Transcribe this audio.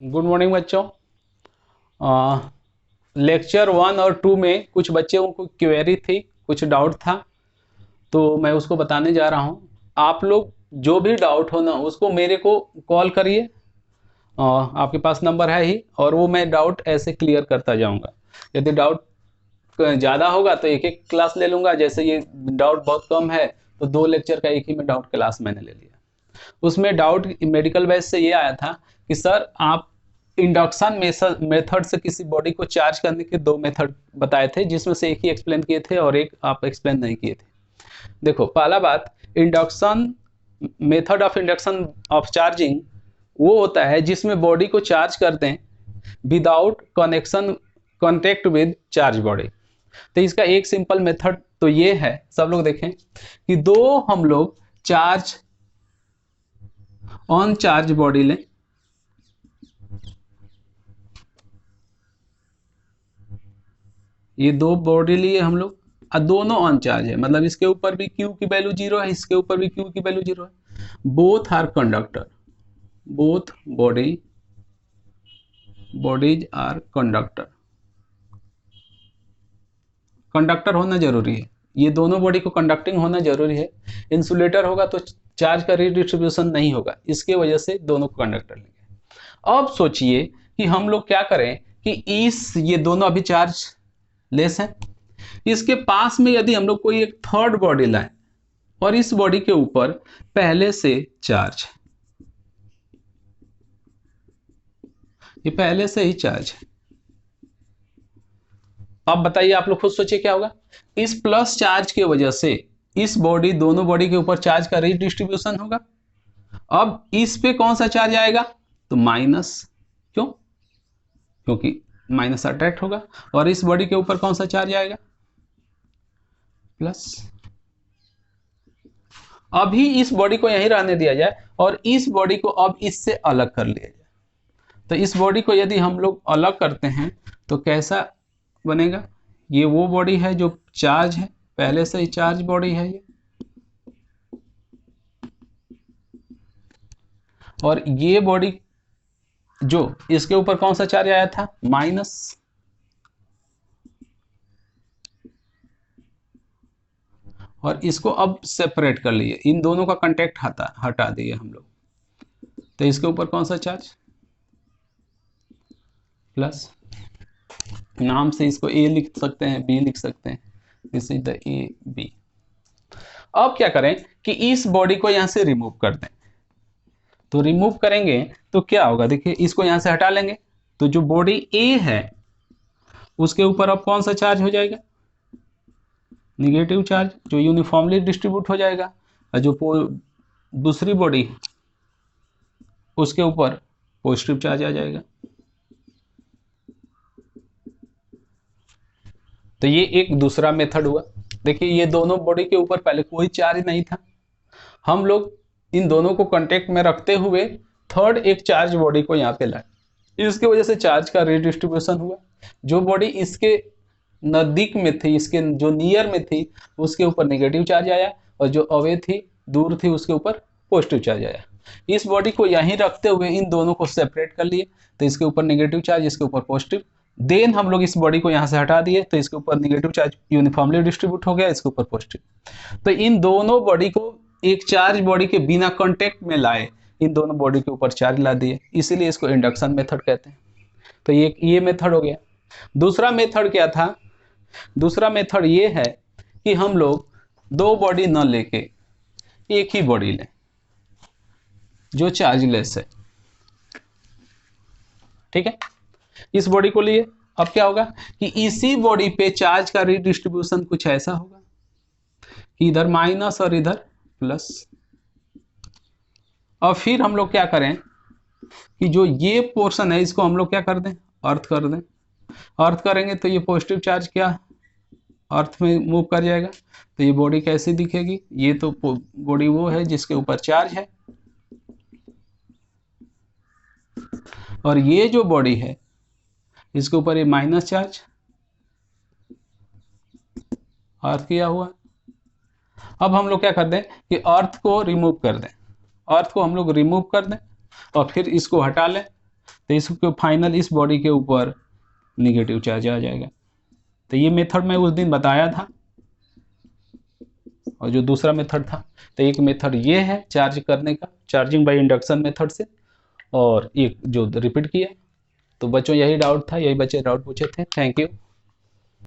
Good morning बच्चों। Lecture 1 और 2 में कुछ बच्चों को क्वेरी थी, कुछ डाउट था, तो मैं उसको बताने जा रहा हूँ। आप लोग जो भी डाउट हो ना उसको मेरे को कॉल करिए। आपके पास नंबर है ही, और वो मैं डाउट ऐसे क्लियर करता जाऊँगा। यदि डाउट ज़्यादा होगा तो एक एक क्लास ले लूँगा, जैसे ये डाउट बहुत कम है तो 2 लेक्चर का एक ही में डाउट क्लास मैंने ले लिया। उसमें डाउट मेडिकल बेस से ये आया था कि सर आप इंडक्शन मेथड से किसी बॉडी को चार्ज करने के 2 मेथड बताए थे, जिसमें से एक ही एक्सप्लेन किए थे और एक आप एक्सप्लेन नहीं किए थे। देखो, पहला बात, induction method of induction of charging वो होता है जिसमें बॉडी को चार्ज करते हैं without connection contact with charge body. तो इसका एक सिंपल मेथड तो ये है, सब लोग देखें कि दो हम लोग चार्ज ऑन चार्ज बॉडी लें, ये दो बॉडी लिए हम लोग, और दोनों ऑन चार्ज है, मतलब इसके ऊपर भी Q की वैल्यू 0 है, इसके ऊपर भी Q की वैल्यू 0 है। Both are conductor, both bodies are conductor. Conductor होना जरूरी है, ये दोनों बॉडी को कंडक्टिंग होना जरूरी है। इंसुलेटर होगा तो चार्ज का रीडिस्ट्रीब्यूशन नहीं होगा, इसके वजह से दोनों को कंडक्टर लेंगे। अब सोचिए कि हम लोग क्या करें कि ये दोनों अभी चार्ज लेस है, इसके पास में यदि हम लोग कोई एक थर्ड बॉडी लाए और इस बॉडी के ऊपर पहले से चार्ज है, ये पहले से ही चार्ज है। अब बताइए, आप लोग खुद सोचिए क्या होगा। इस प्लस चार्ज की वजह से इस बॉडी दोनों बॉडी के ऊपर चार्ज का रीडिस्ट्रीब्यूशन होगा। अब इस पे कौन सा चार्ज आएगा, तो माइनस। क्यों? क्योंकि माइनस अट्रैक्ट होगा। और इस बॉडी के ऊपर कौन सा चार्ज आएगा, प्लस। अभी इस बॉडी को यहीं रहने दिया जाए और इस बॉडी को अब इससे अलग कर लिया जाए, तो इस बॉडी को यदि हम लोग अलग करते हैं तो कैसा बनेगा। ये वो बॉडी है जो चार्ज है, पहले से ही चार्ज बॉडी है ये, और ये बॉडी जो इसके ऊपर कौन सा चार्ज आया था, माइनस। और इसको अब सेपरेट कर लिए, इन दोनों का कांटेक्ट हटा दिए हम लोग, तो इसके ऊपर कौन सा चार्ज, प्लस। नाम से इसको ए लिख सकते हैं, बी लिख सकते हैं, this is the a b. अब क्या करें कि इस बॉडी को यहां से रिमूव कर दें, तो रिमूव करेंगे तो क्या होगा, देखिए इसको यहां से हटा लेंगे, तो जो बॉडी ए है उसके ऊपर अब कौन सा चार्ज हो जाएगा, निगेटिव चार्ज, जो यूनिफॉर्मली डिस्ट्रीब्यूट हो जाएगा। और जो दूसरी बॉडी है उसके ऊपर पॉजिटिव चार्ज आ जाएगा। तो ये एक दूसरा मेथड हुआ। देखिए, ये दोनों बॉडी के ऊपर पहले कोई चार्ज नहीं था, हम लोग इन दोनों को कांटेक्ट में रखते हुए थर्ड एक चार्ज बॉडी को यहाँ पे लाए, इसकी वजह से चार्ज का रीडिस्ट्रीब्यूशन हुआ। जो बॉडी इसके नजदीक में थी, इसके जो नियर में थी, उसके ऊपर नेगेटिव चार्ज आया, और जो अवे थी, दूर थी, उसके ऊपर पॉजिटिव चार्ज आया। इस बॉडी को यहीं रखते हुए इन दोनों को सेपरेट कर लिए, तो इसके ऊपर नेगेटिव चार्ज, इसके ऊपर पॉजिटिव। देन हम लोग इस बॉडी को यहाँ से हटा दिए, तो इसके ऊपर नेगेटिव चार्ज यूनिफॉर्मली डिस्ट्रीब्यूट हो गया, इसके ऊपर पॉजिटिव। तो इन दोनों बॉडी को एक चार्ज बॉडी के बिना कांटेक्ट में लाए, इन दोनों बॉडी के ऊपर चार्ज ला दिए, इसीलिए इसको इंडक्शन मेथड कहते हैं। तो ये मेथड हो गया। दूसरा मेथड क्या था, दूसरा मेथड ये है कि हम लोग दो बॉडी न लेके एक ही बॉडी लें जो चार्जलेस है। ठीक है, इस बॉडी को लिए, अब क्या होगा कि इसी बॉडी पे चार्ज का रीडिस्ट्रीब्यूशन कुछ ऐसा होगा कि इधर माइनस और इधर प्लस। और फिर हम लोग क्या करें कि जो ये पोर्शन है इसको हम लोग क्या कर दें, अर्थ कर दें। अर्थ करेंगे तो ये पॉजिटिव चार्ज क्या अर्थ में मूव कर जाएगा, तो ये बॉडी कैसी दिखेगी, ये तो बॉडी वो है जिसके ऊपर चार्ज है, और ये जो बॉडी है इसके ऊपर ये माइनस चार्ज अर्थ किया हुआ। अब हम लोग क्या कर दें कि अर्थ को रिमूव कर दें, अर्थ को हम लोग रिमूव कर दें और फिर इसको हटा लें, तो इसको फाइनल इस बॉडी के ऊपर निगेटिव चार्ज आ जाएगा। तो ये मेथड मैं उस दिन बताया था, और जो दूसरा मेथड था, तो एक मेथड ये है चार्ज करने का, चार्जिंग बाय इंडक्शन मेथड से, और एक जो रिपीट किया। तो बच्चों यही डाउट था, यही बच्चे डाउट पूछे थे। Thank you.